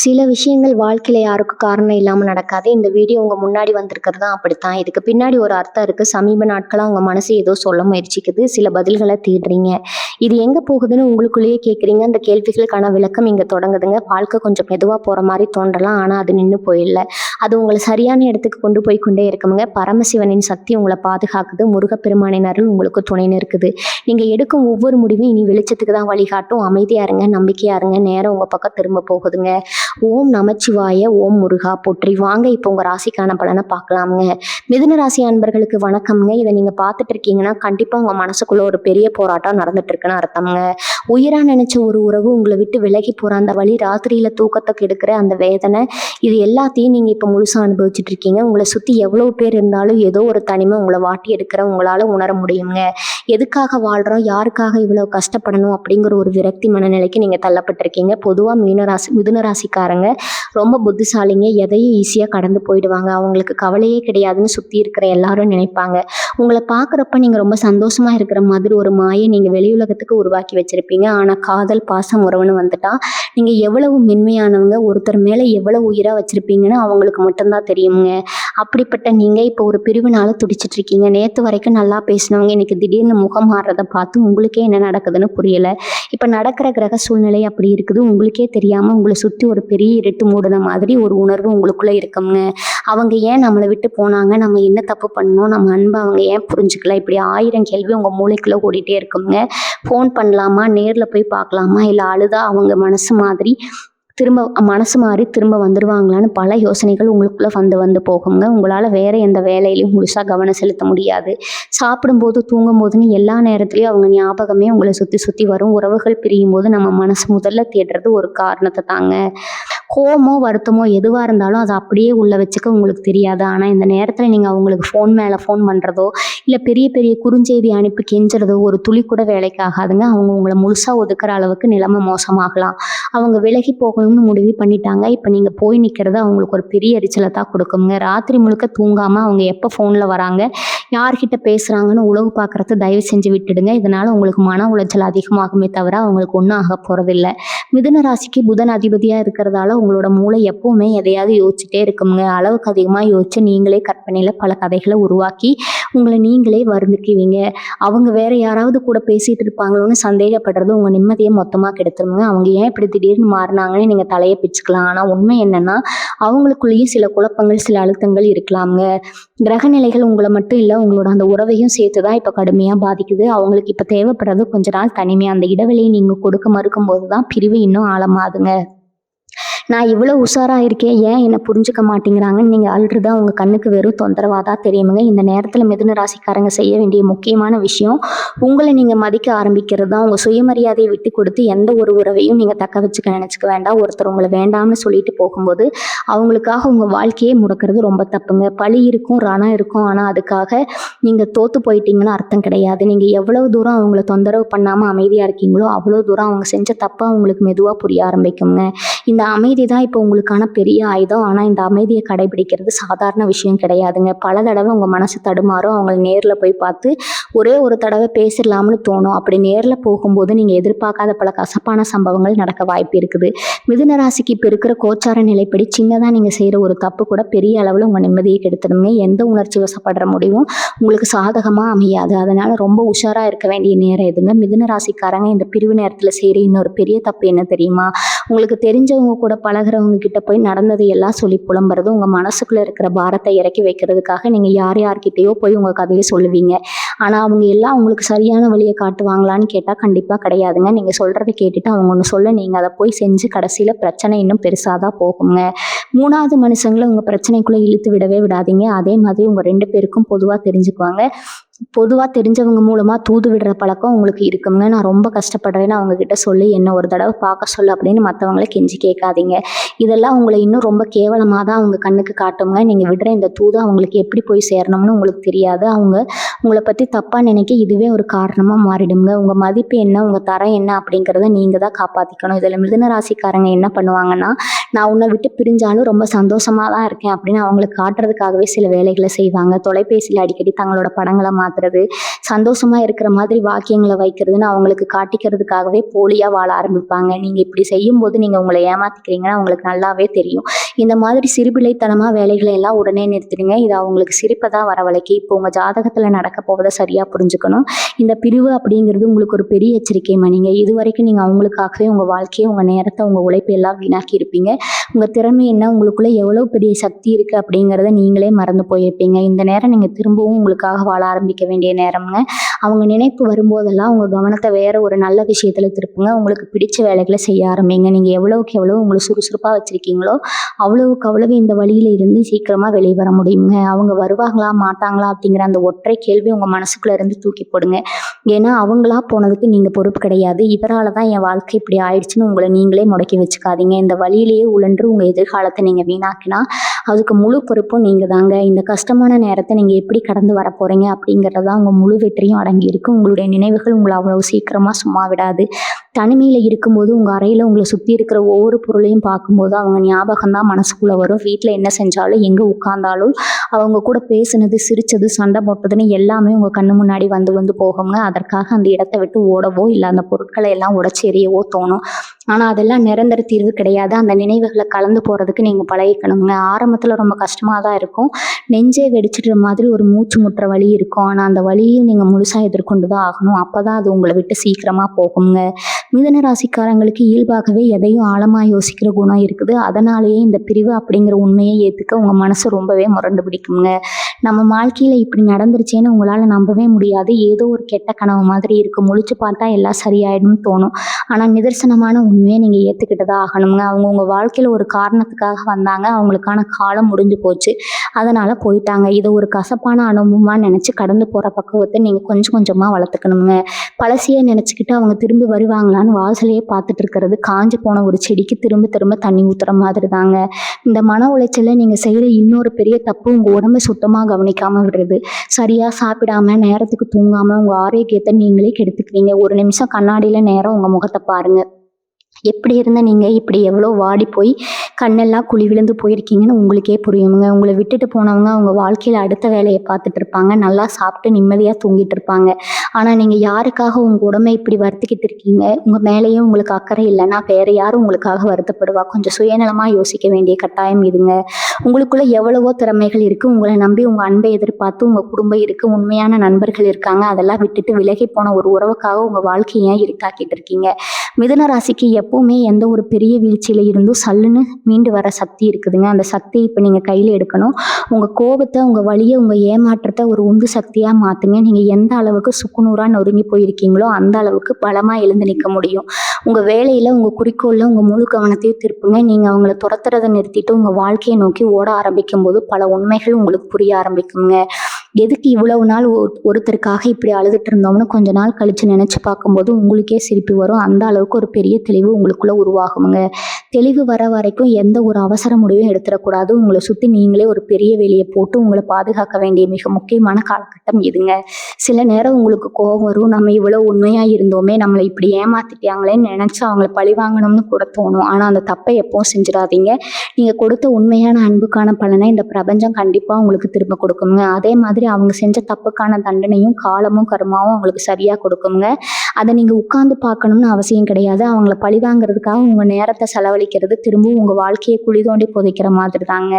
சில விஷயங்கள் வாழ்க்கையில யாருக்கும் காரணம் இல்லாம நடக்காது. இந்த வீடியோ உங்க முன்னாடி வந்திருக்கிறது தான் அப்படித்தான். இதுக்கு பின்னாடி ஒரு அர்த்தம் இருக்கு. சமீப நாட்களா உங்க மனசு ஏதோ சொல்ல முயற்சிக்குது. சில பதில்கள தேடுறீங்க. இது எங்க போகுதுன்னு உங்களுக்குள்ளேயே கேட்குறீங்க. அந்த கேள்விகளுக்கான விளக்கம் இங்க தொடங்குதுங்க. வாழ்க்கை கொஞ்சம் மெதுவா போற மாரி தோன்றலாம். ஆனா அது நின்னு போயில்ல. அது உங்கள சரியான இடத்துக்கு கொண்டு போய் கொண்டே இருக்குமுங்க. பரமசிவனின் சக்தி உங்கள பாதுகாக்குது. முருகப்பெருமானின் அருள் உங்களுக்கு துணைன்னு இருக்குது. நீங்க எடுக்கும் ஒவ்வொரு முடிவும் இனி வெளிச்சத்துக்கு தான் வழிகாட்டும். அமைதியா இருங்க, நம்பிக்கையா இருங்க. நேரம் உங்க பக்கம் திரும்ப போகுதுங்க. ஓம் நமச்சிவாய, ஓம் முருகா போற்றி. வாங்க இப்போ உங்க ராசிக்கான பலனை பார்க்கலாமுங்க. மிதுன ராசி அன்பர்களுக்கு வணக்கம்ங்க. இதை நீங்க பார்த்துட்டு இருக்கீங்கன்னா கண்டிப்பா உங்க மனசுக்குள்ள ஒரு பெரிய போராட்டம் நடந்துட்டு இருக்குன்னு அர்த்தம்ங்க. உயிரா நினைச்ச ஒரு உறவு உங்களை விட்டு விலகி போற அந்த வழி, ராத்திரியில தூக்கத்தை கெடுக்கிற அந்த வேதனை, இது எல்லாத்தையும் நீங்க இப்ப முழுசா அனுபவிச்சுட்டு இருக்கீங்க. உங்களை சுத்தி எவ்வளவு பேர் இருந்தாலும் ஏதோ ஒரு தனிமை உங்களை வாட்டி எடுக்கிற உங்களால உணர முடியுங்க. எதுக்காக வாழ்றோம், யாருக்காக இவ்வளவு கஷ்டப்படணும் அப்படிங்கிற ஒரு விரக்தி மனநிலைக்கு நீங்க தள்ளப்பட்டிருக்கீங்க. பொதுவா மிதுன ராசிக்காரங்க ரொம்ப புத்திசாலிங்க. எதையும் ஈஸியா கடந்து போயிடுவாங்க. அவங்களுக்கு கவலையே கிடையாதுன்னு சுத்தி இருக்கிற எல்லாரும் நினைப்பாங்க. உங்களை பார்க்குறப்ப நீங்க ரொம்ப சந்தோஷமா இருக்கிற மாதிரி ஒரு மாயை நீங்க வெளி உலகத்துக்கு உருவாக்கி வச்சிருப்பீங்க. ஆனா காதல், பாசம், உறவுன்னு வந்துட்டா நீங்க எவ்வளவு மென்மையானவங்க, ஒருத்தர் மேல எவ்வளவு உயிரா வச்சிருப்பீங்கன்னு அவங்களுக்கு மட்டும்தான் தெரியுங்க. அப்படிப்பட்ட நீங்க இப்போ ஒரு பிரிவினால துடிச்சிட்டு இருக்கீங்க. நேத்து வரைக்கும் நல்லா பேசினவங்க இன்னைக்கு திடீர்னு முகம் மாறுறத பார்த்து உங்களுக்கே என்ன நடக்குதுன்னு புரியல. இப்ப நடக்கிற கிரக சூழ்நிலை அப்படி இருக்குது. உங்களுக்கே தெரியாம உங்களை சுத்தி ஒரு பெரிய இருட்டு மூடின மாதிரி ஒரு உணர்வு உங்களுக்குள்ள இருக்குங்க. அவங்க ஏன் நம்மளை விட்டு போனாங்க, நம்ம என்ன தப்பு பண்ணோம், நம்ம அன்பை அவங்க ஏன் புரிஞ்சுக்கல, இப்படி 1000 கேள்வி உங்க மூளைக்குள்ள ஓடிட்டே இருக்குங்க. ஃபோன் பண்ணலாமா, நேர்ல போய் பார்க்கலாமா, இல்ல அழுதா அவங்க மனசு மாறி திரும்ப வந்துருவாங்களான்னு பல யோசனைகள் உங்களுக்குள்ள வந்து வந்து போகுங்க. உங்களால வேற எந்த வேலையிலையும் முழுசா கவனம் செலுத்த முடியாது. சாப்பிடும்போது, தூங்கும் போதுன்னு எல்லா நேரத்துலயும் அவங்க ஞாபகமே உங்களை சுத்தி சுத்தி வரும். உறவுகள் பிரியும் போது நம்ம மனசு முதல்ல தேடுறது ஒரு காரணத்தை தாங்க. கோவமோ வருத்தமோ எதுவாக இருந்தாலும் அதை அப்படியே உள்ள வச்சுக்க உங்களுக்கு தெரியாது. ஆனால் இந்த நேரத்தில் நீங்கள் அவங்களுக்கு ஃபோன் மேலே ஃபோன் பண்ணுறதோ இல்லை பெரிய பெரிய குறுஞ்செய்தி அனுப்பி கெஞ்சுறதோ ஒரு துளி கூட வேலைக்கு ஆகாதுங்க. அவங்க உங்களை முழுசாக ஒதுக்குற அளவுக்கு நிலைமை மோசமாகலாம். அவங்க விலகி போகணும்னு முடிவு பண்ணிட்டாங்க. இப்போ நீங்கள் போய் நிற்கிறது அவங்களுக்கு ஒரு பெரிய எரிச்சலை தான் கொடுக்குங்க. ராத்திரி முழுக்க தூங்காமல் அவங்க எப்போ ஃபோனில் வராங்க, யார்கிட்ட பேசுகிறாங்கன்னு உளவு பார்க்குறத தயவு செஞ்சு விட்டுடுங்க. இதனால் உங்களுக்கு மன உளைச்சல் அதிகமாகுமே தவிர அவங்களுக்கு ஒன்றும் ஆக போகிறதில்ல. மிதுன ராசிக்கு புதன் அதிபதியாக இருக்கிறதால உங்களோட மூளை எப்பவுமே எதையாவது யோசிச்சுட்டே இருக்குங்க. அளவுக்கு அதிகமாக யோசிச்சு நீங்களே கற்பனையில் பல கதைகளை உருவாக்கி உங்களை நீங்களே வருந்துக்குவீங்க. அவங்க வேற யாராவது கூட பேசிட்டு இருப்பாங்களோன்னு சந்தேகப்படுறது உங்கள் நிம்மதியை மொத்தமாக கெடுத்துருங்க. அவங்க ஏன் இப்படி திடீர்னு மாறினாங்கன்னு நீங்கள் தலையை பிச்சுக்கலாம். ஆனால் உண்மை என்னன்னா அவங்களுக்குள்ளேயும் சில குழப்பங்கள், சில அழுத்தங்கள் இருக்கலாம்ங்க. கிரகநிலைகள் உங்களை மட்டும் இல்லை, உங்களோட அந்த உறவையும் சேர்த்து தான் இப்போ கடுமையாக பாதிக்குது. அவங்களுக்கு இப்போ தேவைப்படுறது கொஞ்ச நாள் தனிமை. அந்த இடைவெளியை நீங்கள் கொடுக்க மறுக்கும் போது தான் பிரிவு இன்னும் ஆழமாகுதுங்க. நான் இவ்வளோ உஷாராக இருக்கேன், ஏன் என்னை புரிஞ்சுக்க மாட்டேங்கிறாங்கன்னு நீங்கள் அழுறது அவங்க கண்ணுக்கு வெறும் தொந்தரவாக தான் தெரியுமுங்க. இந்த நேரத்தில் மிதுன ராசிக்காரங்க செய்ய வேண்டிய முக்கியமான விஷயம், உங்களை நீங்கள் மதிக்க ஆரம்பிக்கிறது தான். உங்கள் சுயமரியாதையை விட்டு கொடுத்து எந்த ஒரு உறவையும் நீங்கள் தக்க வச்சுக்க நினச்சிக்க வேண்டாம். ஒருத்தர் உங்களை வேண்டாம்னு சொல்லிட்டு போகும்போது அவங்களுக்காக உங்கள் வாழ்க்கையே முடக்கிறது ரொம்ப தப்புங்க. பழி இருக்கும், ரணம் இருக்கும், ஆனால் அதுக்காக நீங்கள் தோற்று போயிட்டீங்கன்னு அர்த்தம் கிடையாது. நீங்கள் எவ்வளவு தூரம் அவங்கள தொந்தரவு பண்ணாமல் அமைதியாக இருக்கீங்களோ அவ்வளோ தூரம் அவங்க செஞ்ச தப்பை அவங்களுக்கு மெதுவாக புரிய ஆரம்பிக்குங்க. இந்த அமைதி தான் இப்போ உங்களுக்கான பெரிய ஆயுதம். ஆனால் இந்த அமைதியை கடைபிடிக்கிறது சாதாரண விஷயம் கிடையாதுங்க. பல தடவை உங்கள் மனசு தடுமாறும். அவங்களை நேரில் போய் பார்த்து ஒரே ஒரு தடவை பேசிடலாம்னு தோணும். அப்படி நேரில் போகும்போது நீங்கள் எதிர்பார்க்காத பல கசப்பான சம்பவங்கள் நடக்க வாய்ப்பு இருக்குது. மிதுன ராசிக்கு இப்போ இருக்கிற கோச்சார நிலைப்படி சின்னதாக நீங்கள் செய்கிற ஒரு தப்பு கூட பெரிய அளவில் உங்கள் நிம்மதியை கெடுத்துடுங்க. எந்த உணர்ச்சி வசப்படுற முடிவும் உங்களுக்கு சாதகமாக அமையாது. அதனால் ரொம்ப உஷாராக இருக்க வேண்டிய நேரம் எதுங்க. மிதுன ராசிக்காரங்க இந்த பிரிவு நேரத்தில் செய்கிற இன்னொரு பெரிய தப்பு என்ன தெரியுமா? உங்களுக்கு தெரிஞ்சவங்க கூட பழகிறவங்க கிட்ட போய் நடந்தது எல்லாம் சொல்லி புலம்புறது. உங்கள் மனசுக்குள்ளே இருக்கிற பாரத்தை இறக்கி வைக்கிறதுக்காக நீங்கள் யார்கிட்டயோ போய் உங்கள் கதையை சொல்லுவீங்க. ஆனால் அவங்க எல்லாம் உங்களுக்கு சரியான வழியை காட்டுவாங்களான்னு கேட்டால் கண்டிப்பாக கிடையாதுங்க. நீங்கள் சொல்கிறத கேட்டுட்டு அவங்க ஒன்று சொல்ல நீங்கள் அதை போய் செஞ்சு கடைசியில் பிரச்சனை இன்னும் பெருசாக தான் போகுங்க. 3வது மனுஷங்களை உங்கள் பிரச்சனைக்குள்ளே இழுத்து விடவே விடாதீங்க. அதே மாதிரி உங்கள் 2 பேருக்கும் பொதுவாக தெரிஞ்சுக்குவாங்க. பொதுவாக தெரிஞ்சவங்க மூலமாக தூது விடுற பழக்கம் உங்களுக்கு இருக்குங்க. நான் ரொம்ப கஷ்டப்படுறேன்னு அவங்கக்கிட்ட சொல்லி என்ன ஒரு தடவை பார்க்க சொல்லு அப்படின்னு மற்றவங்களை கெஞ்சி கேட்காதீங்க. இதெல்லாம் உங்களை இன்னும் ரொம்ப கேவலமாக தான் அவங்க கண்ணுக்கு காட்டுங்க. நீங்கள் விடுற இந்த தூது அவங்களுக்கு எப்படி போய் சேரணும்னு உங்களுக்கு தெரியாது. அவங்க உங்களை பற்றி தப்பாக நினைக்க இதுவே ஒரு காரணமாக மாறிடுங்க. உங்கள் மதிப்பு என்ன, உங்கள் தரம் என்ன அப்படிங்கிறத நீங்கள் தான் காப்பாற்றிக்கணும். இதில் மிதுன ராசிக்காரங்க என்ன பண்ணுவாங்கன்னா, நான் உன்னை விட்டு பிரிஞ்சாலும் ரொம்ப சந்தோஷமாக தான் இருக்கேன் அப்படின்னு அவங்களுக்கு காட்டுறதுக்காகவே சில வேலைகளை செய்வாங்க. தொலைபேசியில் அடிக்கடி தங்களோட படங்களை ஏமாத்துறது, சந்தோஷமா இருக்கிற மாதிரி வாக்கியங்களை வைக்கிறதுன்னு அவங்களுக்கு காட்டிக்கிறதுக்காகவே போலியா வாழ ஆரம்பிப்பாங்க. நீங்க இப்படி செய்யும்போது நீங்க உங்களை ஏமாத்திக்கிறீங்கன்னு அவங்களுக்கு நல்லாவே தெரியும். இந்த மாதிரி சிறுபிள்ளைத்தனமா வேலைகளை எல்லாம் உடனே நிறுத்திடுங்க. இது அவங்களுக்கு சிரிப்பை தான் வரவழைக்கு. இப்போ உங்க ஜாதகத்துல நடக்க போவதை சரியா புரிஞ்சுக்கணும். இந்த பிரிவு அப்படிங்கிறது உங்களுக்கு ஒரு பெரிய எச்சரிக்கை மணிங்க. இது வரைக்கும் நீங்க அவங்களுக்காகவே உங்க வாழ்க்கையை, உங்க நேரத்தை, உங்க உழைப்பை எல்லாம் வீணாக்கி இருப்பீங்க. உங்க திறமை என்ன, உங்களுக்குள்ள எவ்வளவு பெரிய சக்தி இருக்கு அப்படிங்கிறத நீங்களே மறந்து போயிருப்பீங்க. இந்த நேரம் நீங்க திரும்பவும் உங்களுக்காக வாழ ஆரம்பிக்க வேண்டிய நேரம்ங்க. அவங்க நினைப்பு வரும்போதெல்லாம் உங்க கவனத்தை வேற ஒரு நல்ல விஷயத்துல திருப்புங்க. உங்களுக்கு பிடிச்ச வேலைகளை செய்ய ஆரம்பிங்க. நீங்க எவ்வளவுக்கு எவ்வளவு உங்களை சுறுசுறுப்பா வச்சிருக்கீங்களோ அவ்வளவுக்கு அவ்வளவு இந்த வழியில இருந்து சீக்கிரமா வெளியே வர முடியுங்க. அவங்க வருவாங்களா மாட்டாங்களா அப்படிங்கிற அந்த ஒற்றை கேள்வி உங்க மனசுக்குள்ள இருந்து தூக்கி போடுங்க. ஏன்னா அவங்களா போனதுக்கு நீங்க பொறுப்பு கிடையாது. இவரால தான் என் வாழ்க்கை இப்படி ஆயிடுச்சுன்னு உங்களை நீங்களே முடக்கி வச்சுக்காதீங்க. இந்த வழியிலேயே உழன்று உங்க எதிர்காலத்தை நீங்க வீணாக்கினா அதுக்கு முழு பொறுப்பும் நீங்க தாங்க. இந்த கஷ்டமான நேரத்தை நீங்க எப்படி கடந்து வர போறீங்க அப்படிங்கறதான் உங்க முழு வெற்றியும் அடங்கி இருக்கு. உங்களுடைய நினைவுகள் உங்களை அவ்வளவு சீக்கிரமா சும்மா விடாது. தனிமையில இருக்கும்போது உங்க அறையில உங்களை சுத்தி இருக்கிற ஒவ்வொரு பொருளையும் பார்க்கும்போது அவங்க ஞாபகம் தான் மனசுக்குள்ள வரும். வீட்டுல என்ன செஞ்சாலும், எங்க உட்கார்ந்தாலும், அவங்க கூட பேசுனது, சிரிச்சது, சண்டை போட்டதுன்னு எல்லாமே உங்க கண்ணு முன்னாடி வந்து வந்து போகுங்க. அதற்காக அந்த இடத்தை விட்டு ஓடவோ இல்லை அந்த பொருட்களை எல்லாம் உடைச்சி எறியவோ தோணும். ஆனா அதெல்லாம் நிரந்தர தீர்வு கிடையாது. அந்த நினைவுகளை கலந்து போறதுக்கு நீங்க பழகிக்கணுங்க. ஆரம்பத்துல ரொம்ப கஷ்டமா தான் இருக்கும். நெஞ்சே வெடிச்சிடுற மாதிரி ஒரு மூச்சு முட்டுற வலி இருக்கும். ஆனா அந்த வலியையும் நீங்க முழுசா எதிர்கொண்டு தான் ஆகணும். அப்பதான் அது உங்களை விட்டு சீக்கிரமா போகுங்க. மிதுன ராசிக்காரங்களுக்கு இயல்பாகவே எதையும் ஆழமா யோசிக்கிற குணம் இருக்குது. அதனாலேயே இந்த பிரிவு அப்படிங்கிற உண்மையை ஏத்துக்க உங்க மனசு ரொம்பவே முரண்டு பிடிக்குங்க. நம்ம வாழ்க்கையில இப்படி நடந்துருச்சேன்னு உங்களால நம்பவே முடியாது. ஏதோ ஒரு கெட்ட கனவு மாதிரி இருக்கு. முழிச்சு பார்த்தா எல்லாம் சரியாயிடும்னு தோணும். ஆனா நிதர்சனமான உண்மையை நீங்க ஏத்துக்கிட்டுதான் ஆகணுங்க. அவங்க உங்க வாழ்க்கையில ஒரு காரணத்துக்காக வந்தாங்க. அவங்களுக்கான காலம் முடிஞ்சு போச்சு. அதனால போயிட்டாங்க. இதை ஒரு கசப்பான அனுபவமா நினைச்சு கடந்து போற பக்குவத்தை நீங்க கொஞ்சம் கொஞ்சமா வளர்த்துக்கணுங்க. பழசையே நினைச்சுக்கிட்டு அவங்க திரும்பி வருவாங்களான்னு வாசலையே பார்த்துட்டு இருக்கிறது காஞ்சு போன ஒரு செடிக்கு திரும்ப திரும்ப தண்ணி ஊத்துற மாதிரி தாங்க. இந்த மன உளைச்சல நீங்க செய்யற இன்னொரு பெரிய தப்பு உங்க உடம்பை சுத்தமா கவனிக்காம விடுறது. சரியா சாப்பிடாம, நேரத்துக்கு தூங்காம உங்க ஆரோக்கியத்தை நீங்களே கெடுத்துக்கிறீங்க. ஒரு நிமிஷம் கண்ணாடியில நேரம் உங்க முகத்தை பாருங்க. எப்படி இருந்த நீங்க இப்படி எவ்வளோ வாடி போய் கண்ணெல்லாம் குழி விழுந்து போயிருக்கீங்கன்னு உங்களுக்கே புரியுமுங்க. உங்களை விட்டுட்டு போனவங்க அவங்க வாழ்க்கையில அடுத்த வேலையை பார்த்துட்டு இருப்பாங்க. நல்லா சாப்பிட்டு நிம்மதியா தூங்கிட்டு இருப்பாங்க. ஆனா நீங்க யாருக்காக உங்க உடம்பை இப்படி வருத்திக்கிட்டு இருக்கீங்க? உங்க மேலேயும் உங்களுக்கு அக்கறை இல்லைன்னா வேற யாரும் உங்களுக்காக வருத்தப்படுவா? கொஞ்சம் சுயநலமா யோசிக்க வேண்டிய கட்டாயம் இதுங்க. உங்களுக்குள்ள எவ்வளவோ திறமைகள் இருக்கு. உங்களை நம்பி உங்க அன்பை எதிர்பார்த்து உங்க குடும்பம் இருக்கு. உண்மையான நண்பர்கள் இருக்காங்க. அதெல்லாம் விட்டுட்டு விலகி போன ஒரு உறவுக்காக உங்க வாழ்க்கையை இருக்காக்கிட்டு இருக்கீங்க. மிதுன ராசிக்கு எப்பவுமே எந்த ஒரு பெரிய வீழ்ச்சியில இருந்தும் சல்லுன்னு மீண்டு வர சக்தி இருக்குதுங்க. அந்த சக்தியை இப்போ நீங்க கையில எடுக்கணும். உங்க கோபத்தை, உங்க வலியை, உங்க ஏமாற்றத்தை ஒரு உந்து சக்தியா மாத்துங்க. நீங்க எந்த அளவுக்கு சுக்குநூறா நொறுங்கி போயிருக்கீங்களோ அந்த அளவுக்கு பலமா எழுந்து நிற்க முடியும். உங்க வேலையில, உங்க குறிக்கோள்ல உங்க முழு கவனத்தையும் திருப்புங்க. நீங்க அவங்கள துரத்துறதை நிறுத்திட்டு உங்க வாழ்க்கையை நோக்கி ஓட ஆரம்பிக்கும் போது பல உண்மைகள் உங்களுக்கு புரிய ஆரம்பிக்குங்க. எதுக்கு இவ்வளவு நாள் ஒருத்தருக்காக இப்படி அழுதுட்டு இருந்தோம்னு கொஞ்ச நாள் கழிச்சு நினைச்சு பார்க்கும்போது உங்களுக்கே சிரிப்பு வரும். அந்த அளவுக்கு ஒரு பெரிய தெளிவு உங்களுக்குள்ள உருவாகுங்க. தெளிவு வர வரைக்கும் எந்த ஒரு அவசர முடிவும் எடுத்துடக்கூடாது. உங்களை சுத்தி நீங்களே ஒரு பெரிய வேலையை போட்டு உங்களை பாதுகாக்க வேண்டிய மிக முக்கியமான காலகட்டம் இதுங்க. சில நேரம் உங்களுக்கு கோபம் வரும். நம்ம இவ்வளவு உண்மையா இருந்தோமே, நம்மளை இப்படி ஏமாத்திட்டாங்களேன்னு நினைச்சு அவங்களை பழி வாங்கணும்னு கூட தோணும். ஆனா அந்த தப்பை எப்பவும் செஞ்சிடாதீங்க. நீங்க கொடுத்த உண்மையான அன்புக்கான பலனை இந்த பிரபஞ்சம் கண்டிப்பா உங்களுக்கு திரும்ப கொடுக்குங்க. அதே மாதிரி அவங்க செஞ்ச தப்புக்கான தண்டனையும் காலமும் கர்மாவும் அவங்களுக்கு சரியா கொடுக்குங்க. அதை நீங்க உட்கார்ந்து பார்க்கணும்னு அவசியம் கிடையாது. அவங்கள பழி வாங்குறதுக்காக உங்க நேரத்தை செலவழிக்கிறது திரும்பவும் உங்க வாழ்க்கையை குழி தோண்டி புதைக்கிற மாதிரி தாங்க.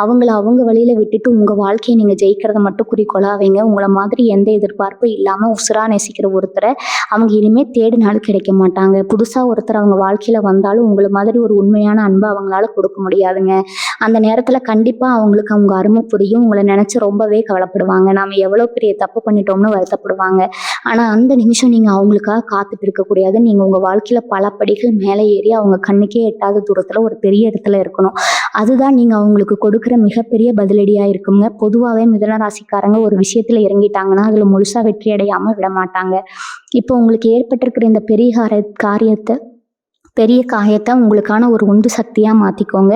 அவங்கள அவங்க வழியில விட்டுட்டு உங்க வாழ்க்கையை நீங்க ஜெயிக்கிறத மட்டும் குறிக்கோளா வைங்க. உங்களை மாதிரி எந்த எதிர்பார்ப்பும் இல்லாம உசுரா நேசிக்கிற ஒருத்தரை அவங்க இனிமே தேடினாலும் கிடைக்க மாட்டாங்க. புதுசா ஒருத்தர் அவங்க வாழ்க்கையில வந்தாலும் உங்களை மாதிரி ஒரு உண்மையான அன்பை அவங்களால கொடுக்க முடியாதுங்க. அந்த நேரத்துல கண்டிப்பா அவங்களுக்கு அவங்க அருமை புரியும். உங்களை நினைச்சு ரொம்பவே கவலைப்படுவாங்க. நாம எவ்வளவு பெரிய தப்பு பண்ணிட்டோம்னு வருத்தப்படுவாங்க. ஆனா அந்த நிமிஷம் நீங்க அவங்களுக்காக காத்துட்டு இருக்க கூடாது. நீங்க உங்க வாழ்க்கையில பல படிகள் மேலே ஏறி அவங்க கண்ணுக்கே எட்டாத தூரத்துல ஒரு பெரிய இடத்துல இருக்கணும். அதுதான் நீங்க அவங்களுக்கு கொடுக்குற மிகப்பெரிய பதிலடியா இருக்குங்க. பொதுவாகவே மிதுன ராசிக்காரங்க ஒரு விஷயத்துல இறங்கிட்டாங்கன்னா அதுல முழுசா வெற்றி அடையாம விட மாட்டாங்க. இப்போ உங்களுக்கு ஏற்பட்டிருக்கிற இந்த பெரிய காரியத்தை பெரிய காயத்தை உங்களுக்கான ஒரு உந்து சக்தியாக மாற்றிக்கோங்க.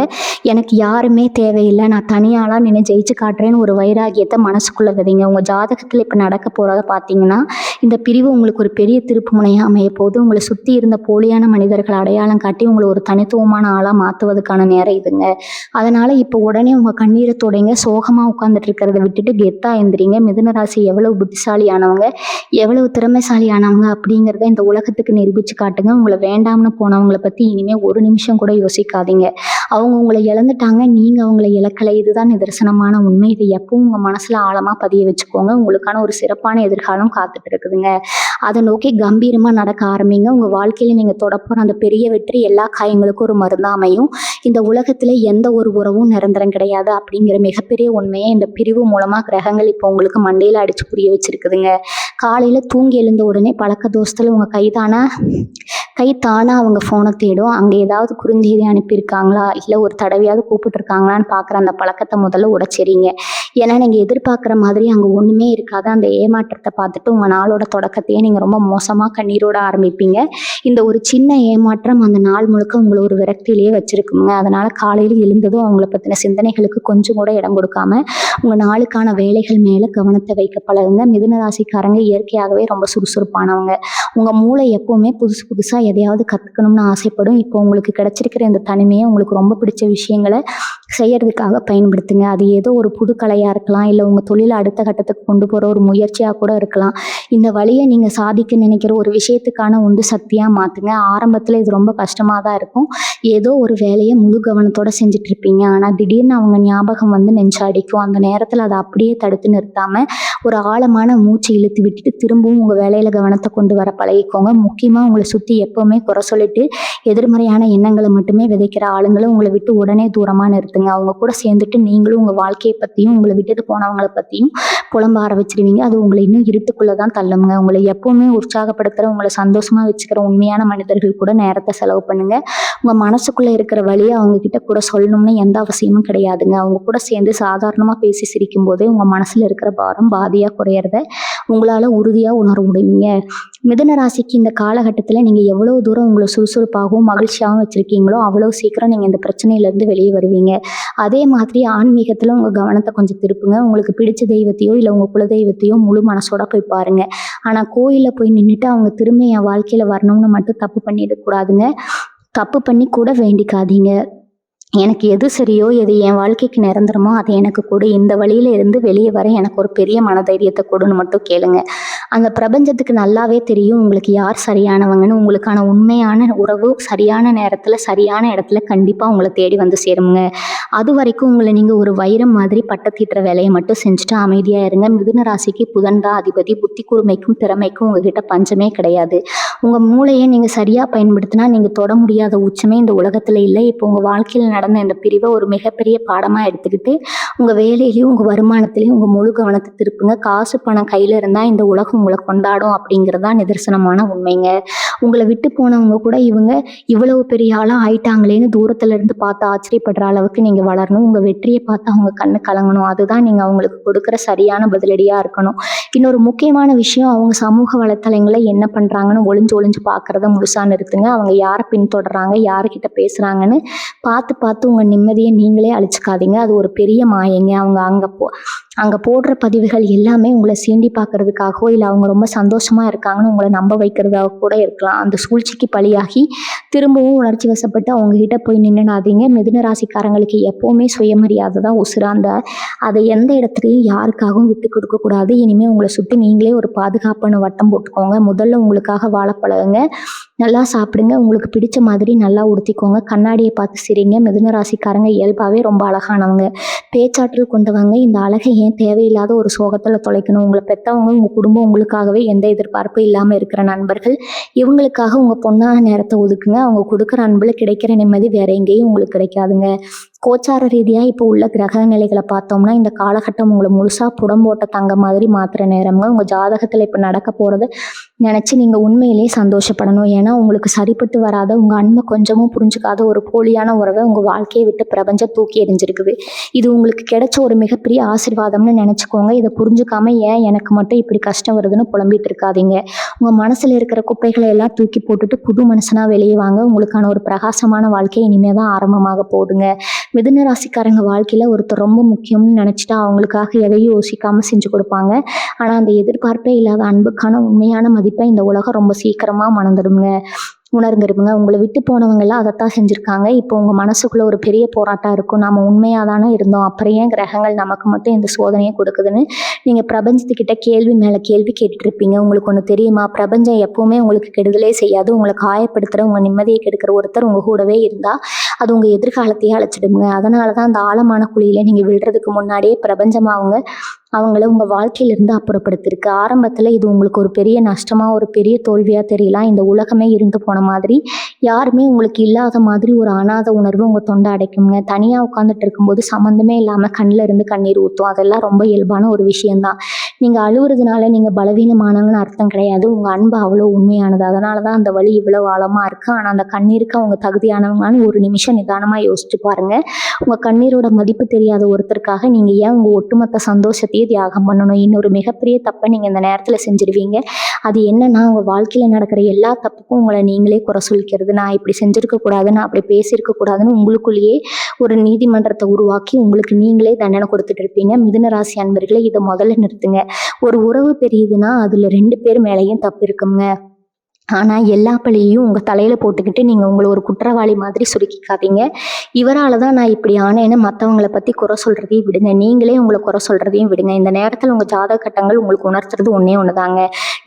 எனக்கு யாருமே தேவையில்லை, நான் தனியாளாக நின்று ஜெயிச்சு காட்டுறேன்னு ஒரு வைராகியத்தை மனசுக்குள்ளே விதைங்க. உங்கள் ஜாதகத்தில் இப்போ நடக்க போகிறத பார்த்தீங்கன்னா இந்த பிரிவு உங்களுக்கு ஒரு பெரிய திருப்பு முனையாக அமைய போது. உங்களை சுற்றி இருந்த போலியான மனிதர்களை அடையாளம் காட்டி உங்களை ஒரு தனித்துவமான ஆளாக மாற்றுவதற்கான நேரம் இதுங்க. அதனால் இப்போ உடனே உங்கள் கண்ணீரை தொடங்க, சோகமாக உட்காந்துட்டு இருக்கிறத விட்டுட்டு கெத்தா எந்திரிங்க. மிதுன ராசி எவ்வளவு புத்திசாலியானவங்க, எவ்வளவு திறமைசாலியானவங்க அப்படிங்கிறத இந்த உலகத்துக்கு நிரூபித்து காட்டுங்க. உங்களை வேண்டாம்னு போனவங்க அவங்கள பற்றி இனிமேல் ஒரு நிமிஷம் கூட யோசிக்காதீங்க. அவங்க உங்களை இழந்துட்டாங்க, நீங்கள் அவங்கள இழக்கலை. இதுதான் நிதர்சனமான உண்மை. இதை எப்பவும் உங்கள் மனசில் ஆழமாக பதிய வச்சுக்கோங்க. உங்களுக்கான ஒரு சிறப்பான எதிர்காலம் காத்துட்டு இருக்குதுங்க. அதை நோக்கி கம்பீரமாக நடக்க ஆரம்பிங்க. உங்கள் வாழ்க்கையில் நீங்கள் தொடப்போகிற அந்த பெரிய வெற்றி எல்லா காயங்களுக்கும் ஒரு மருந்தா அமையும். இந்த உலகத்தில் எந்த ஒரு உறவும் நிரந்தரம் கிடையாது அப்படிங்கிற மிகப்பெரிய உண்மையை இந்த பிரிவு மூலமாக கிரகங்கள் இப்போ உங்களுக்கு மண்டையில் அடித்து புரிய வச்சுருக்குதுங்க. காலையில் தூங்கி எழுந்த உடனே பழக்க தோஷத்தில் உங்கள் கை தானாக அவங்க ஃபோனை தேடும். அங்கே ஏதாவது குறுஞ்செய்தி அனுப்பியிருக்காங்களா, இல்லை ஒரு தடவையாவது கூப்பிட்டுருக்காங்களான்னு பார்க்குற அந்த பழக்கத்தை முதல்ல உடைச்சிறீங்க. ஏன்னா நீங்கள் எதிர்பார்க்குற மாதிரி அங்கே ஒன்றுமே இருக்காது. அந்த ஏமாற்றத்தை பார்த்துட்டு உங்கள் நாளோட தொடக்கத்தையே நீங்கள் ரொம்ப மோசமாக கண்ணீரோட ஆரம்பிப்பீங்க. இந்த ஒரு சின்ன ஏமாற்றம் அந்த நாள் முழுக்க உங்களை ஒரு விரக்தியிலேயே வச்சுருக்குங்க. அதனால் காலையில் எழுந்ததும் அவங்கள பற்றின சிந்தனைகளுக்கு கொஞ்சம் கூட இடம் கொடுக்காம உங்கள் நாளுக்கான வேலைகள் மேலே கவனத்தை வைக்க பழகுங்க. மிதுன ராசிக்காரங்க இயற்கையாகவே ரொம்ப சுறுசுறுப்பானவங்க. உங்கள் மூளை எப்போவுமே புதுசாக எதையாவது கற்றுக்கணும்னு ஆசைப்படும். இப்போ உங்களுக்கு கிடைச்சிருக்கிற இந்த தனிமையை உங்களுக்கு ரொம்ப பிடிச்ச விஷயங்களை செய்யறதுக்காக பயன்படுத்துங்க. அது ஏதோ ஒரு புது கலையாக இருக்கலாம், இல்லை உங்கள் தொழிலை அடுத்த கட்டத்துக்கு கொண்டு போகிற ஒரு முயற்சியாக கூட இருக்கலாம். இந்த வழியை நீங்கள் சாதிக்க நினைக்கிற ஒரு விஷயத்துக்கான உந்து சக்தியாக மாற்றுங்க. ஆரம்பத்தில் இது ரொம்ப கஷ்டமாக தான் இருக்கும். ஏதோ ஒரு வேலையை முழு கவனத்தோடு செஞ்சுட்டு இருப்பீங்க. ஆனால் திடீர்னு அவங்க ஞாபகம் வந்து நெஞ்சு அடிக்கும். அந்த நேரத்தில் அதை அப்படியே தடுத்து நிறுத்தாமல் ஒரு ஆழமான மூச்சு இழுத்து விட்டுட்டு திரும்பவும் உங்கள் வேலையில் கவனத்தை கொண்டு வர பழகிக்கோங்க. முக்கியமாக உங்களை சுற்றி எப்போவுமே குறை சொல்லிட்டு எதிர்மறையான எண்ணங்களை மட்டுமே விதைக்கிற ஆளுங்களை உங்களை விட்டு உடனே தூரமாக நிறுத்துங்க. அவங்க கூட சேர்ந்துட்டு நீங்களும் உங்கள் வாழ்க்கையை பற்றியும் உங்களை விட்டுட்டு போனவங்களை பற்றியும் புலம்ப ஆரம்பிச்சிருவீங்க. அது உங்களை இன்னும் இருட்டுக்குள்ளே தான் தள்ளுங்க. உங்களை எப்போவுமே உற்சாகப்படுத்துகிற, உங்களை சந்தோஷமாக வச்சுக்கிற உண்மையான மனிதர்கள் கூட நேரத்தை செலவு பண்ணுங்க. உங்கள் மனசுக்குள்ளே இருக்கிற வழியை அவங்கக்கிட்ட கூட சொல்லணும்னு எந்த அவசியமும் கிடையாதுங்க. அவங்க கூட சேர்ந்து சாதாரணமாக பேசி சிரிக்கும் போதே உங்கள் மனசில் இருக்கிற பாரம் பாதியாக குறையிறத உங்களால் உறுதியாக உணர முடியுங்க. மிதுன ராசிக்கு இந்த காலகட்டத்தில் நீங்கள் எவ்வளோ தூரம் உங்களை சுறுசுறுப்பாகவும் மகிழ்ச்சியாகவும் வச்சுருக்கீங்களோ அவ்வளோ சீக்கிரம் நீங்கள் இந்த பிரச்சனையிலேருந்து வெளியே வருவீங்க. அதே மாதிரி ஆன்மீகத்தில் உங்கள் கவனத்தை கொஞ்சம் திருப்புங்க. உங்களுக்கு பிடிச்ச தெய்வத்தையோ இல்லை உங்கள் குலதெய்வத்தையோ முழு மனசோட போய் பாருங்கள். ஆனால் கோயிலில் போய் நின்றுட்டு அவங்க திரும்ப என் வாழ்க்கையில் வரணும்னு மட்டும் தப்பு பண்ணிடக்கூடாதுங்க. தப்பு பண்ணி கூட வேண்டிக்காதீங்க. எனக்கு எது சரியோ, எது என் வாழ்க்கைக்கு நிரந்தரமோ அதை எனக்கு கொடு. இந்த வழியில இருந்து வெளியே வர எனக்கு ஒரு பெரிய மனதைரியத்தை கொடுன்னு மட்டும் கேளுங்க. அந்த பிரபஞ்சத்துக்கு நல்லாவே தெரியும் உங்களுக்கு யார் சரியானவங்கன்னு. உங்களுக்கான உண்மையான உறவு சரியான நேரத்தில் சரியான இடத்துல கண்டிப்பாக உங்களை தேடி வந்து சேருங்க. அது வரைக்கும் உங்களை நீங்கள் ஒரு வைரம் மாதிரி பட்டத்தீட்டுற வேலையை மட்டும் செஞ்சுட்டு அமைதியாக இருங்க. மிதுன ராசிக்கு புதன் தான் அதிபதி. புத்தி கூர்மைக்கும் திறமைக்கும் உங்ககிட்ட பஞ்சமே கிடையாது. உங்கள் மூளையை நீங்கள் சரியாக பயன்படுத்தினா நீங்கள் தொட முடியாத உச்சமே இந்த உலகத்தில் இல்லை. இப்போ உங்கள் வாழ்க்கையில் நடந்த இந்த பிரிவை ஒரு மிகப்பெரிய பாடமாக எடுத்துக்கிட்டு உங்கள் வேலையிலையும் உங்கள் வருமானத்திலையும் உங்கள் முழு கவனத்தை திருப்புங்க. காசு பணம் கையில் இருந்தால் இந்த உலகம் உங்களை கொண்டாடும் அப்படிங்கிறதா நிதர்சனமான உண்மைங்க. உங்களை விட்டு போனவங்க கூட இவங்க இவ்வளவு பெரிய ஆளாக ஆயிட்டாங்களேன்னு தூரத்துல இருந்து பார்த்து ஆச்சரியப்படுற அளவுக்கு நீங்கள் வளரணும். உங்கள் வெற்றியை பார்த்து அவங்க கண்ணு கலங்கணும். அதுதான் நீங்கள் அவங்களுக்கு கொடுக்குற சரியான பதிலடியாக இருக்கணும். இன்னொரு முக்கியமான விஷயம், அவங்க சமூக வலைத்தளங்களை என்ன பண்ணுறாங்கன்னு ஒளிஞ்சு பார்க்குறத முழுசாக நிறுத்துங்க. அவங்க யாரை பின்தொடர்றாங்க, யாருக்கிட்ட பேசுகிறாங்கன்னு பார்த்து உங்கள் நிம்மதியை நீங்களே அழிச்சுக்காதீங்க. அது ஒரு பெரிய மாயங்க. அவங்க அங்கே போடுற பதிவுகள் எல்லாமே உங்களை சீண்டி பார்க்கறதுக்காகவோ இல்லை அவங்க ரொம்ப சந்தோஷமாக இருக்காங்கன்னு உங்களை நம்ப வைக்கிறதாக கூட இருக்கலாம். அந்த சூழ்ச்சிக்கு பலியாகி திரும்பவும் உணர்ச்சி வசப்பட்டு அவங்ககிட்ட போய் நின்றுடாதீங்க. மிதுன ராசிக்காரங்களுக்கு எப்போவுமே சுயமரியாதை தான் உசுராந்த. அதை எந்த இடத்துலையும் யாருக்காகவும் விட்டு கொடுக்கக்கூடாது. இனிமேல் உங்களை சுற்றி நீங்களே ஒரு பாதுகாப்பான வட்டம் போட்டுக்கோங்க. முதல்ல உங்களுக்காக வாழ பழகுங்க. நல்லா சாப்பிடுங்க. உங்களுக்கு பிடிச்ச மாதிரி நல்லா உடுத்திக்கோங்க. கண்ணாடியை பார்த்து சிரிங்க. மிதுன ராசிக்காரங்க இயல்பாகவே ரொம்ப அழகானவங்க, பேச்சாற்றல் கொண்டவங்க. இந்த அழகை ஏன் தேவையில்லாத ஒரு சோகத்தில் தொலைக்கணும்? உங்களை பெற்றவங்க, உங்கள் குடும்பம், உங்களுக்காகவே எந்த எதிர்பார்ப்பும் இல்லாமல் இருக்கிற நண்பர்கள், இவங்களுக்காக உங்கள் பொண்ணான நேரத்தை ஒதுக்குங்க. அவங்க கொடுக்குற அன்பில் கிடைக்கிற நிம்மதி வேற எங்கேயும் உங்களுக்கு கிடைக்காதுங்க. கோச்சார ரீதியாக இப்போ உள்ள கிரக நிலைகளை பார்த்தோம்னா இந்த காலகட்டம் உங்களை முழுசாக புடம்போட்ட தங்க மாதிரி மாற்றுற நேரங்க. உங்கள் ஜாதகத்தில் இப்போ நடக்க போகிறத நினச்சி நீங்கள் உண்மையிலேயே சந்தோஷப்படணும். ஏன்னா உங்களுக்கு சரிப்பட்டு வராத, உங்கள் அன்பை கொஞ்சமும் புரிஞ்சுக்காத ஒரு போலியான உறவை உங்கள் வாழ்க்கையை விட்டு பிரபஞ்சம் தூக்கி எறிஞ்சிருக்குது. இது உங்களுக்கு கிடைச்ச ஒரு மிகப்பெரிய ஆசீர்வாதம்னு நினச்சிக்கோங்க. இதை புரிஞ்சுக்காம ஏன் எனக்கு மட்டும் இப்படி கஷ்டம் வருதுன்னு புலம்பிட்டு இருக்காதீங்க. உங்கள் மனசில் இருக்கிற குப்பைகளை எல்லாம் தூக்கி போட்டுட்டு புது மனுஷனாக வெளியே வாங்க. உங்களுக்கான ஒரு பிரகாசமான வாழ்க்கை இனிமேல் தான் ஆரம்பமாக போகுதுங்க. மிதுன ராசிக்காரங்க வாழ்க்கையில் ஒருத்தர் ரொம்ப முக்கியம்னு நினச்சிட்டா அவங்களுக்காக எதையும் யோசிக்காமல் செஞ்சு கொடுப்பாங்க. ஆனால் அந்த எதிர்பார்ப்பே இல்லாத அன்புக்கான உண்மையான மதிப்பை இந்த உலகம் ரொம்ப சீக்கிரமாக உணர்ந்துருங்க. உங்களை விட்டு போனவங்கெல்லாம் அதைத்தான் செஞ்சுருக்காங்க. இப்போ உங்கள் மனசுக்குள்ளே ஒரு பெரிய போராட்டம் இருக்கும். நம்ம உண்மையாக தானே இருந்தோம், அப்புறம் ஏன் கிரகங்கள் நமக்கு மட்டும் இந்த சோதனையை கொடுக்குதுன்னு நீங்கள் பிரபஞ்சத்துக்கிட்ட கேள்வி மேலே கேள்வி கேட்டுட்ருப்பீங்க. உங்களுக்கு ஒன்று தெரியுமா, பிரபஞ்சம் எப்போவுமே உங்களுக்கு கெடுதலே செய்யாது. உங்களை காயப்படுத்துகிற, உங்கள் நிம்மதியை கெடுக்கிற ஒருத்தர் உங்கள் கூடவே இருந்தால் அது உங்கள் எதிர்காலத்தையே அழைச்சிடுங்க. அதனால தான் அந்த ஆழமான குழியில் நீங்கள் விழுறதுக்கு முன்னாடியே பிரபஞ்சம் அவங்கள உங்கள் வாழ்க்கையிலிருந்து அப்புறப்படுத்திருக்கு. ஆரம்பத்தில் இது உங்களுக்கு ஒரு பெரிய நஷ்டமாக, ஒரு பெரிய தோல்வியாக தெரியலாம். இந்த உலகமே இருந்து போன மாதிரி, யாருமே உங்களுக்கு இல்லாத மாதிரி ஒரு அனாத உணர்வு உங்கள் தொண்டை அடைக்குங்க. தனியாக உட்காந்துட்டு இருக்கும்போது சம்மந்தமே இல்லாமல் கண்ணில் இருந்து கண்ணீர் ஊற்றும். அதெல்லாம் ரொம்ப இயல்பான ஒரு விஷயந்தான். நீங்கள் அழுவுறதுனால நீங்கள் பலவீனமானவங்கன்னு அர்த்தம் கிடையாது. உங்கள் அன்பு அவ்வளோ உண்மையானது. அதனால தான் அந்த வலி இவ்வளோ ஆழமாக இருக்குது. ஆனால் அந்த கண்ணீருக்கு அவங்க தகுதியானவங்கன்னு ஒரு நிமிஷம் நிதானமாக யோசிச்சு பாருங்கள். உங்கள் கண்ணீரோட மதிப்பு தெரியாத ஒருத்தருக்காக நீங்கள் ஏன் உங்கள் ஒட்டுமொத்த சந்தோஷத்தையே தியாகம் பண்ணணும்? இன்னொரு மிகப்பெரிய தப்பை நீங்கள் இந்த நேரத்தில் செஞ்சிருவீங்க. அது என்னன்னா, உங்கள் வாழ்க்கையில் நடக்கிற எல்லா தப்புக்கும் உங்களை நீங்களே குறை சொல்லிக்கிறது. நான் இப்படி செஞ்சுருக்கக்கூடாது, நான் அப்படி பேசியிருக்கக்கூடாதுன்னு உங்களுக்குள்ளேயே ஒரு நீதிமன்றத்தை உருவாக்கி உங்களுக்கு நீங்களே தண்டனை கொடுத்துட்டு இருப்பீங்க. மிதுன ராசி அன்பர்களே, இதை முதல்ல நிறுத்துங்க. ஒரு உறவு தெரியுதுன்னா அதில் 2 பேர் மேலேயும் தப்பு இருக்குங்க. ஆனால் எல்லா பழியையும் உங்கள் தலையில் போட்டுக்கிட்டு நீங்கள் உங்களை ஒரு குற்றவாளி மாதிரி சுருக்கிக்காதீங்க. இவரால் தான் நான் இப்படி ஆனேன்னு மற்றவங்களை பற்றி குறை சொல்கிறதையும் விடுங்க. நீங்களே உங்களை குறை சொல்கிறதையும் விடுங்க. இந்த நேரத்தில் உங்கள் ஜாதக கட்டங்கள் உங்களுக்கு உணர்த்துறது ஒன்று தாங்க.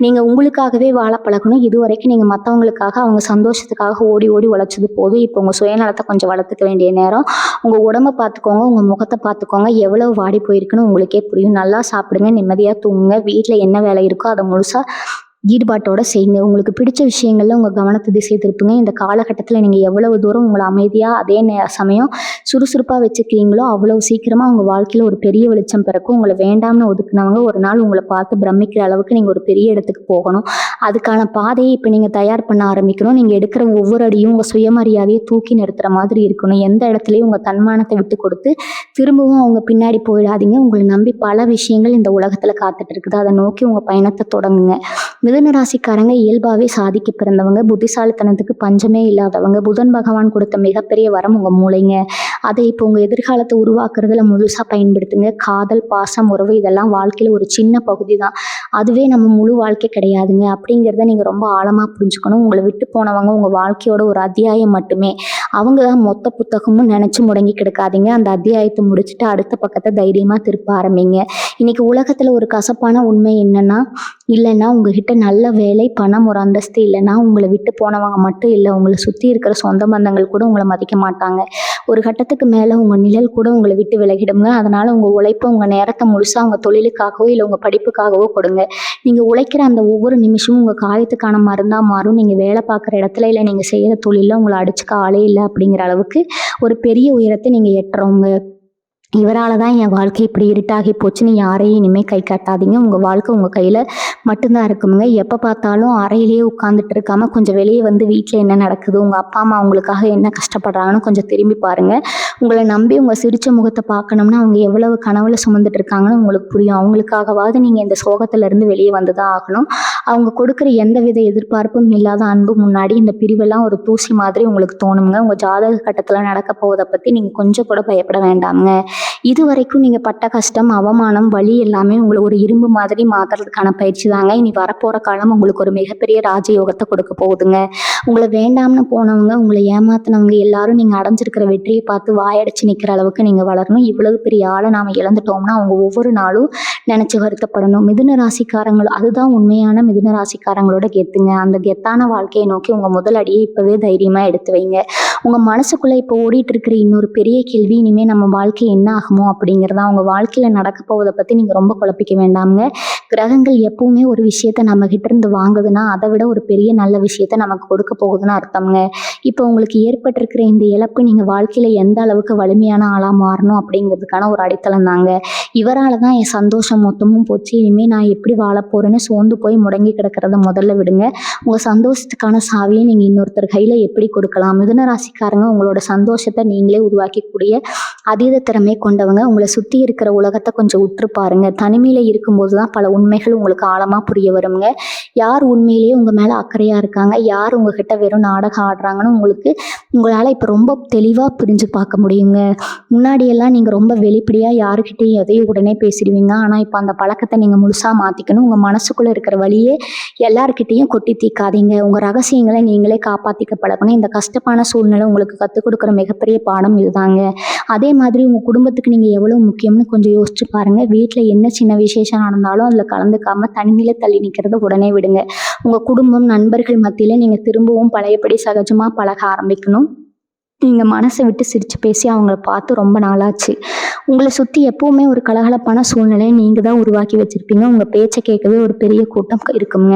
நீங்கள் உங்களுக்காகவே வாழ பழகணும். இது வரைக்கும் நீங்கள் மற்றவங்களுக்காக, அவங்க சந்தோஷத்துக்காக ஓடி ஓடி உழைச்சது போதும். இப்போ உங்கள் சுயநலத்தை கொஞ்சம் வளர்த்துக்க வேண்டிய நேரம். உங்கள் உடம்பை பார்த்துக்கோங்க, உங்கள் முகத்தை பார்த்துக்கோங்க. எவ்வளோ வாடி போயிருக்குன்னு உங்களுக்கே புரியும். நல்லா சாப்பிடுங்க, நிம்மதியாக தூங்குங்க. வீட்டில் என்ன வேலை இருக்கோ அதை முழுசாக ஈடுபாட்டோட செய்யுங்க. உங்களுக்கு பிடிச்ச விஷயங்கள்ல உங்கள் கவனத்தை திசை திருப்புங்க. இந்த காலகட்டத்தில் நீங்கள் எவ்வளவு தூரம் உங்களை அமைதியாக அதே சமயம் சுறுசுறுப்பாக வச்சுக்கிறீங்களோ அவ்வளவு சீக்கிரமாக உங்கள் வாழ்க்கையில் ஒரு பெரிய வெளிச்சம் பிறக்கும். உங்களை வேண்டாம்னு ஒதுக்குனவங்க ஒரு நாள் உங்களை பார்த்து பிரமிக்கிற அளவுக்கு நீங்கள் ஒரு பெரிய இடத்துக்கு போகணும். அதுக்கான பாதையை இப்போ நீங்கள் தயார் பண்ண ஆரம்பிக்கணும். நீங்கள் எடுக்கிற ஒவ்வொரு அடியும் உங்கள் சுயமரியாதையை தூக்கி நிறுத்துகிற மாதிரி இருக்கணும். எந்த இடத்துலையும் உங்கள் தன்மானத்தை விட்டு கொடுத்து திரும்பவும் அவங்க பின்னாடி போயிடாதீங்க. உங்களை நம்பி பல விஷயங்கள் இந்த உலகத்தில் காத்துட்டு இருக்குது. அதை நோக்கி உங்கள் பயணத்தை தொடங்குங்க. மிதுன ராசிக்காரங்க இயல்பாகவே சாதிக்க பிறந்தவங்க, புத்திசாலித்தனத்துக்கு பஞ்சமே இல்லாதவங்க. புதன் பகவான் கொடுத்த மிகப்பெரிய வரம் உங்கள் மூளைங்க. அதை இப்போ உங்கள் எதிர்காலத்தை உருவாக்குறதுல முழுசாக பயன்படுத்துங்க. காதல், பாசம், உறவு இதெல்லாம் வாழ்க்கையில் ஒரு சின்ன பகுதி தான். அதுவே நம்ம முழு வாழ்க்கை கிடையாதுங்க. அப்படிங்கிறத நீங்கள் ரொம்ப ஆழமாக புரிஞ்சுக்கணும். உங்களை விட்டு போனவங்க உங்கள் வாழ்க்கையோட ஒரு அத்தியாயம் மட்டுமே. அவங்க தான் மொத்த புத்தகமும் நினச்சி முடங்கி கிடக்காதீங்க. அந்த அத்தியாயத்தை முடிச்சுட்டு அடுத்த பக்கத்தை தைரியமாக திருப்ப ஆரம்பிங்க. இன்னைக்கு உலகத்தில் ஒரு கசப்பான உண்மை என்னன்னா, இல்லைன்னா உங்ககிட்ட நல்ல வேலை, பணம், ஒரு அந்தஸ்து இல்லைன்னா உங்களை விட்டு போனவங்க மட்டும் இல்லை, உங்களை சுற்றி இருக்கிற சொந்த பந்தங்கள் கூட உங்களை மதிக்க மாட்டாங்க. ஒரு கட்டத்துக்கு மேலே உங்கள் நிழல் கூட உங்களை விட்டு விலகிடுங்க. அதனால் உங்கள் உழைப்பை, உங்கள் நேரத்தை முழுசாக உங்கள் தொழிலுக்காகவோ இல்லை உங்கள் படிப்புக்காகவோ கொடுங்க. நீங்கள் உழைக்கிற அந்த ஒவ்வொரு நிமிஷமும் உங்கள் காயத்துக்கான மருந்தாக மாறும். நீங்கள் வேலை பார்க்குற இடத்துல இல்லை நீங்கள் செய்கிற தொழிலில் உங்களை அடிச்சுக்க ஆளே இல்லை அப்படிங்கிற அளவுக்கு ஒரு பெரிய உயரத்தை நீங்கள் எட்டுறவங்க. இவரால் தான் என் வாழ்க்கை இப்படி இருட்டாகி போச்சுன்னு யாரையும் இனிமேல் கை காட்டாதீங்க. உங்கள் வாழ்க்கை உங்கள் கையில் மட்டும்தான் இருக்குங்க. எப்போ பார்த்தாலும் அறையிலேயே உட்காந்துட்டு இருக்காமல் கொஞ்சம் வெளியே வந்து வீட்டில் என்ன நடக்குது, உங்கள் அப்பா அம்மா அவங்களுக்காக என்ன கஷ்டப்படுறாங்கன்னு கொஞ்சம் திரும்பி பாருங்கள். உங்களை நம்பி உங்கள் சிரித்த முகத்தை பார்க்கணும்னா அவங்க எவ்வளவு கனவுல சுமந்துட்டு இருக்காங்கன்னு உங்களுக்கு புரியும். அவங்களுக்காகவாவது நீங்கள் இந்த சோகத்திலேருந்து வெளியே வந்து தான் ஆகணும். அவங்க கொடுக்குற எந்த வித எதிர்பார்ப்பும் இல்லாத அன்பு முன்னாடி இந்த பிரிவெல்லாம் ஒரு தூசி மாதிரி உங்களுக்கு தோணுங்க. உங்கள் ஜாதக கட்டத்தில் நடக்க போவதை பற்றி நீங்கள் கொஞ்சம் கூட பயப்பட வேண்டாமுங்க. இது வரைக்கும் நீங்கள் பட்ட கஷ்டம், அவமானம், வலி எல்லாமே உங்களை ஒரு இரும்பு மாதிரி மாற்றுறதுக்கான பயிற்சி தாங்க. இனி வரப்போகிற காலம் உங்களுக்கு ஒரு மிகப்பெரிய ராஜயோகத்தை கொடுக்க போகுதுங்க. உங்களை வேண்டாம்னு போனவங்க, உங்களை ஏமாத்தினவங்க எல்லாரும் நீங்கள் அடைஞ்சிருக்கிற வெற்றியை பார்த்து வாயடைச்சு நிற்கிற அளவுக்கு நீங்கள் வளரணும். இவ்வளவு பெரிய ஆளை நாம் இழந்துட்டோம்னா அவங்க ஒவ்வொரு நாளும் நினச்சி வருத்தப்படணும். மிதுன ராசிக்காரங்கள், அதுதான் உண்மையான மிதுன ராசிக்காரங்களோட கெத்துங்க. அந்த கெத்தான வாழ்க்கையை நோக்கி உங்கள் முதல் அடியை இப்போவே தைரியமாக எடுத்து வைங்க. உங்கள் மனசுக்குள்ளே இப்போ ஓடிட்டு இருக்கிற இன்னொரு பெரிய கேள்வி, இனிமேல் நம்ம வாழ்க்கை என்ன ஆகுமோ அப்படிங்கிறதா. உங்கள் வாழ்க்கையில் நடக்க போவதை பற்றி நீங்கள் ரொம்ப குழப்பிக்க வேண்டாமுங்க. கிரகங்கள் எப்பவுமே ஒரு விஷயத்த நம்ம கிட்ட இருந்து வாங்குதுன்னா அதை விட ஒரு பெரிய நல்ல விஷயத்த நமக்கு கொடுக்க போகுதுன்னு அர்த்தம்ங்க. இப்போ உங்களுக்கு ஏற்பட்டிருக்கிற இந்த இழப்பு நீங்கள் வாழ்க்கையில் எந்த அளவுக்கு வலிமையான ஆளாக மாறணும் அப்படிங்கிறதுக்கான ஒரு அடித்தளம் தாங்க. இவரால் தான் என் சந்தோஷம் மொத்தமும் போச்சு, இனிமேல் நான் எப்படி வாழ போகிறேன்னு சோர்ந்து போய் முடங்கி கிடக்கிறத முதல்ல விடுங்க. உங்கள் சந்தோஷத்துக்கான சாவியை நீங்கள் இன்னொருத்தர் கையில் எப்படி கொடுக்கலாம்? மிதுன ராசிக்காரங்க உங்களோட சந்தோஷத்தை நீங்களே உருவாக்கக்கூடிய அதீத திறமை கொண்டவங்க. உங்களை சுற்றி இருக்கிற உலகத்தை கொஞ்சம் உற்று பாருங்க. தனிமையில் இருக்கும்போது தான் பல உண்மைகள் உங்களுக்கு ஆழமாக புரிய வருங்க. யார் உண்மையிலேயே உங்கள் மேலே அக்கறையாக இருக்காங்க, யார் உங்ககிட்ட வெறும் நாடகம் ஆடுறாங்கன்னு உங்களால் இப்போ ரொம்ப தெளிவாக புரிஞ்சு பார்க்க முடியுங்க. முன்னாடியெல்லாம் நீங்கள் ரொம்ப வெளிப்படையாக யாருக்கிட்டையும் எதையும் உடனே பேசிடுவீங்க. ஆனால் இப்போ அந்த பழக்கத்தை நீங்கள் முழுசாக மாற்றிக்கணும். உங்கள் மனசுக்குள்ளே இருக்கிற வழியே எல்லாருக்கிட்டையும் கொட்டி தீக்காதீங்க. உங்கள் ரகசியங்களை நீங்களே காப்பாற்றிக்க பழகணும். இந்த கஷ்டமான சூழ்நிலை உங்களுக்கு கற்றுக் கொடுக்குற மிகப்பெரிய பாடம் இதுதாங்க. அதே மாதிரி உங்கள் குடும்பத்துக்கு நீங்கள் எவ்வளோ முக்கியம்னு கொஞ்சம் யோசிச்சு பாருங்கள். வீட்டில் என்ன சின்ன விசேஷம் நடந்தாலும் அதில் கலந்துக்காமல் தனிமையில் தள்ளி நிற்கிறத உடனே விடுங்க. உங்கள் குடும்பம், நண்பர்கள் மத்தியில் நீங்கள் திரும்பவும் பழையபடி சகஜமாக பழக ஆரம்பிக்கணும். நீங்கள் மனசை விட்டு சிரித்து பேசி அவங்கள பார்த்து ரொம்ப நாளாச்சு. உங்களை சுற்றி எப்போவுமே ஒரு கலகலப்பான சூழ்நிலையை நீங்கள் தான் உருவாக்கி வச்சுருப்பீங்க. உங்கள் பேச்சை கேட்கவே ஒரு பெரிய கூட்டம் இருக்குங்க.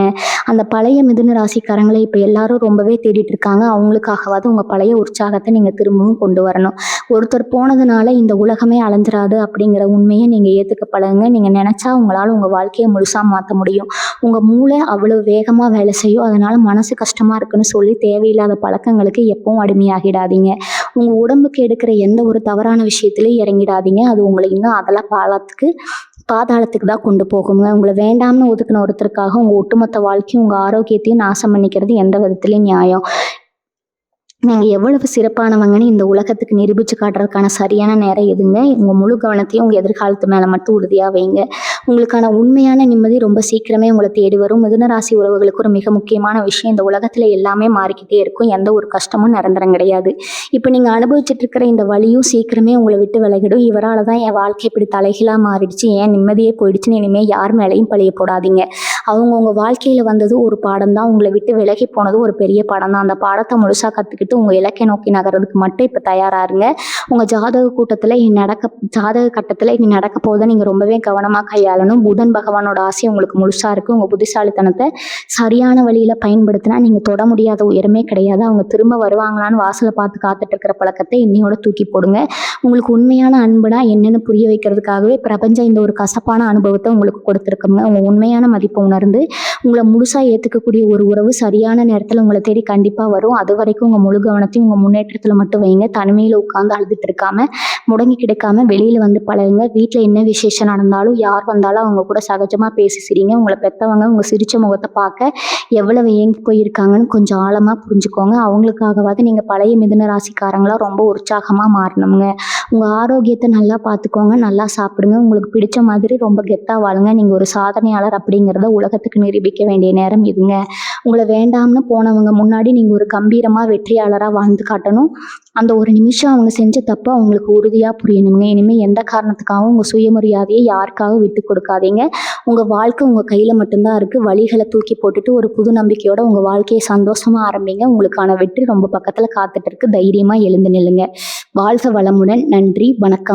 அந்த பழைய மிதுன ராசிக்காரங்களை இப்போ எல்லாரும் ரொம்பவே தேடிட்டு இருக்காங்க. அவங்களுக்காகவாது உங்கள் பழைய உற்சாகத்தை நீங்கள் திரும்பவும் கொண்டு வரணும். ஒருத்தர் போனதுனால இந்த உலகமே அலைஞ்சிராது அப்படிங்கிற உண்மையை நீங்கள் ஏற்றுக்க பழகுங்க. நீங்கள் நினச்சா உங்களால் உங்கள் வாழ்க்கையை முழுசாக மாற்ற முடியும். உங்கள் மூளை அவ்வளோ வேகமாக வேலை செய்யும். அதனால் மனசு கஷ்டமாக இருக்குன்னு சொல்லி தேவையில்லாத பழக்கங்களுக்கு எப்பவும் அடிமையாகிடாதீங்க. உங்கள் உடம்புக்கு எடுக்கிற எந்த ஒரு தவறான விஷயத்துலையும் இறங்கிடாதீங்க. அது உங்களை இன்னும் அதெல்லாம் பாதாளத்துக்கு தான் கொண்டு போகுங்க. உங்களை வேண்டாம்னு ஒதுக்கின ஒருத்தருக்காக உங்கள் ஒட்டுமொத்த வாழ்க்கையும் உங்கள் ஆரோக்கியத்தையும் நாசம் பண்ணிக்கிறது எந்த விதத்துலையும் நியாயம். நீங்கள் எவ்வளவு சிறப்பானவங்கன்னு இந்த உலகத்துக்கு நிரூபித்து காட்டுறதுக்கான சரியான நேரம் எதுங்க? உங்கள் முழு கவனத்தையும் உங்கள் எதிர்காலத்து மேலே மட்டும் உறுதியாக வைங்க. உங்களுக்கான உண்மையான நிம்மதி ரொம்ப சீக்கிரமே உங்களை தேடி வரும். மிதுன ராசி உறவுகளுக்கு ஒரு மிக முக்கியமான விஷயம், இந்த உலகத்தில் எல்லாமே மாறிக்கிட்டே இருக்கும். எந்த ஒரு கஷ்டமும் நிரந்தரம் கிடையாது. இப்போ நீங்கள் அனுபவிச்சுட்டு இருக்கிற இந்த வலியும் சீக்கிரமே உங்களை விட்டு விலகிடும். இவரால் தான் என் வாழ்க்கை இப்படி தலைகீழாக மாறிடுச்சு, ஏன் நிம்மதியே போயிடுச்சுன்னு இனிமேல் யார் மேலேயும் பழிய போடாதீங்க. அவங்க வாழ்க்கையில் வந்தது ஒரு பாடம் தான், உங்களை விட்டு விலகி போனது ஒரு பெரிய பாடம் தான். அந்த பாடத்தை முழுசாக கற்றுக்கிட்டு உங்கள் இலக்கை நோக்கி நகர்றதுக்கு மட்டும் இப்போ தயாராருங்க. உங்கள் ஜாதக கட்டத்தில் இனி நடக்க போதை நீங்கள் ரொம்பவே கவனமாக கையாளணும். புதன் பகவானோட ஆசை உங்களுக்கு முழுசாக இருக்குது. உங்கள் புத்திசாலித்தனத்தை சரியான வழியில் பயன்படுத்தினா நீங்கள் தொட முடியாத உயரமே கிடையாது. அவங்க திரும்ப வருவாங்களான்னு வாசலை பார்த்து காத்துட்டு இருக்கிற பழக்கத்தை இன்னையோட தூக்கி போடுங்க. உங்களுக்கு உண்மையான அன்புனா என்னென்னு புரிய வைக்கிறதுக்காகவே பிரபஞ்சம் இந்த ஒரு கசப்பான அனுபவத்தை உங்களுக்கு கொடுத்துருக்குங்க. உங்கள் உண்மையான மதிப்பை உணர்ந்து உங்களை முழுசாக ஏற்றுக்கக்கூடிய ஒரு உறவு சரியான நேரத்தில் உங்களை தேடி கண்டிப்பாக வரும். அது வரைக்கும் உங்கள் முழு கவனத்தையும் உங்கள் முன்னேற்றத்தில் மட்டும் வைங்க. தனிமையில் உட்காந்து அழுதுட்டு இருக்காம, முடங்கி கிடக்காம வெளியில் வந்து பழகுங்க. வீட்டில் என்ன விசேஷம் நடந்தாலும் யார் வந்தாலும் அவங்க கூட சகஜமாக பேசி சிரிங்க. உங்களை பெற்றவங்க உங்கள் சிரிச்ச முகத்தை பார்க்க எவ்வளவு ஏங்கி போயிருக்காங்கன்னு கொஞ்சம் ஆழமாக புரிஞ்சுக்கோங்க. அவங்களுக்காகவாது நீங்கள் பழைய மிதுன ராசிக்காரங்களாக ரொம்ப உற்சாகமாக மாறணுங்க. உங்கள் ஆரோக்கியத்தை நல்லா பார்த்துக்கோங்க, நல்லா சாப்பிடுங்க, உங்களுக்கு பிடிச்ச மாதிரி ரொம்ப கெத்தாக வாழுங்க. நீங்கள் ஒரு சாதனையாளர் அப்படிங்கிறத உலகத்துக்கு நிரூபிக்க வேண்டிய நேரம் இதுங்க. உங்களை வேண்டாம்னு போனவங்க முன்னாடி நீங்கள் ஒரு கம்பீரமாக வெற்றியாளராக வாழ்ந்து காட்டணும். அந்த ஒரு நிமிஷம் அவங்க செஞ்ச தப்பு அவங்களுக்கு உறுதியாக புரியணுங்க. இனிமேல் எந்த காரணத்துக்காகவும் உங்கள் சுயமரியாதையை யாருக்காகவும் விட்டு கொடுக்காதீங்க. உங்கள் வாழ்க்கை உங்கள் கையில் மட்டும்தான் இருக்குது. வழிகளை தூக்கி போட்டுட்டு ஒரு புது நம்பிக்கையோட உங்கள் வாழ்க்கையை சந்தோஷமாக ஆரம்பிங்க. உங்களுக்கான வெற்றி ரொம்ப பக்கத்தில் காத்துட்டு இருக்கு. தைரியமாக எழுந்து நில்லுங்க. வாழ்க வளமுடன். நன்றி, வணக்கம்.